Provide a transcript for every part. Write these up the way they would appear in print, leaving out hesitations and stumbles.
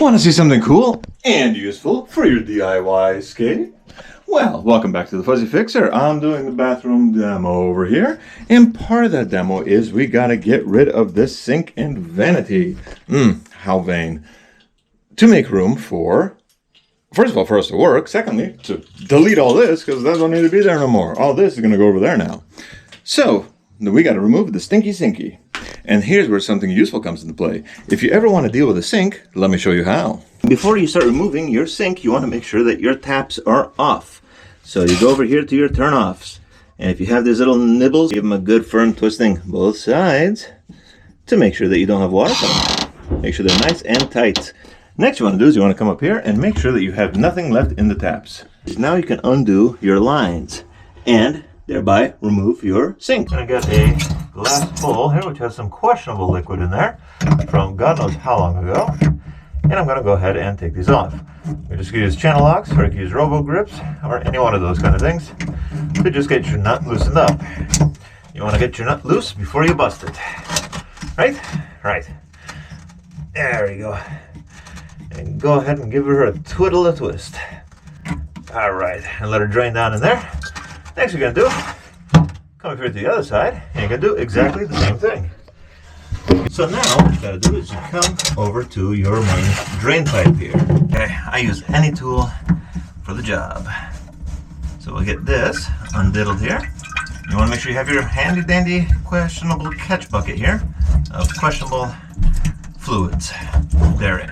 Want to see something cool and useful for your DIY escape? Well, welcome back to the Fuzzy Fixer. I'm doing the bathroom demo over here, and part of that demo is we gotta get rid of this sink and vanity. How vain. To make room for, first of all, for us to work. Secondly, to delete all this, because that don't need to be there no more. All this is gonna go over there now. So, we gotta remove the stinky sinky. And here's where something useful comes into play. If you ever want to deal with a sink, let me show you how. Before you start removing your sink, you want to make sure that your taps are off. So you go over here to your turn-offs. And if you have these little nibbles, give them a good firm twisting both sides to make sure that you don't have water coming. Make sure they're nice and tight. Next you want to do is you want to come up here and make sure that you have nothing left in the taps. Now you can undo your lines and thereby remove your sink. I'm going to get a glass bowl here which has some questionable liquid in there from God knows how long ago, and I'm going to go ahead and take these off. You just use channel locks, or you can use robo grips, or any one of those kind of things to just get your nut loosened up. You want to get your nut loose before you bust it. Right. There you go. And go ahead and give her a twiddle a twist. Alright, and let her drain down in there. Next you're going to do, come up here to the other side, and you're going to do exactly the same thing. So now what you got to do is you come over to your main drain pipe here. Okay, I use any tool for the job. So we'll get this undiddled here. You want to make sure you have your handy dandy questionable catch bucket here of questionable fluids therein.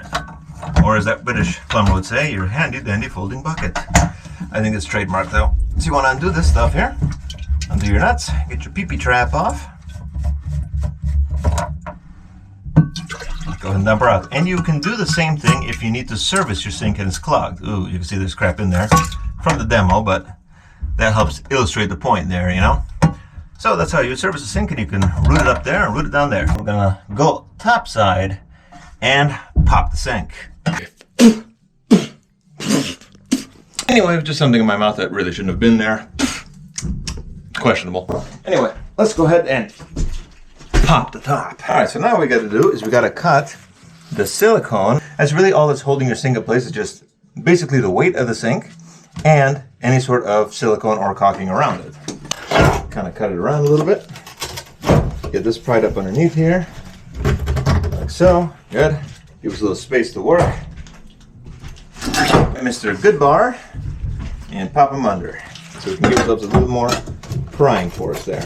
Or as that British plumber would say, your handy dandy folding bucket. I think it's trademarked though. So you want to undo this stuff here, undo your nuts, get your pee-pee trap off, go ahead and dump her out. And you can do the same thing if you need to service your sink and it's clogged. Ooh, you can see there's crap in there from the demo, but that helps illustrate the point there, you know. So that's how you service a sink, and you can root it up there and root it down there. We're gonna go top side and pop the sink. Anyway, just something in my mouth that really shouldn't have been there. Questionable. Anyway, let's go ahead and pop the top. Alright, so now what we got to do is we got to cut the silicone. That's really all that's holding your sink in place, is just basically the weight of the sink and any sort of silicone or caulking around it. Kind of cut it around a little bit. Get this pried up underneath here. Like so. Good. Give us a little space to work. Mr. Goodbar, and pop them under so we can give ourselves a little more prying force there.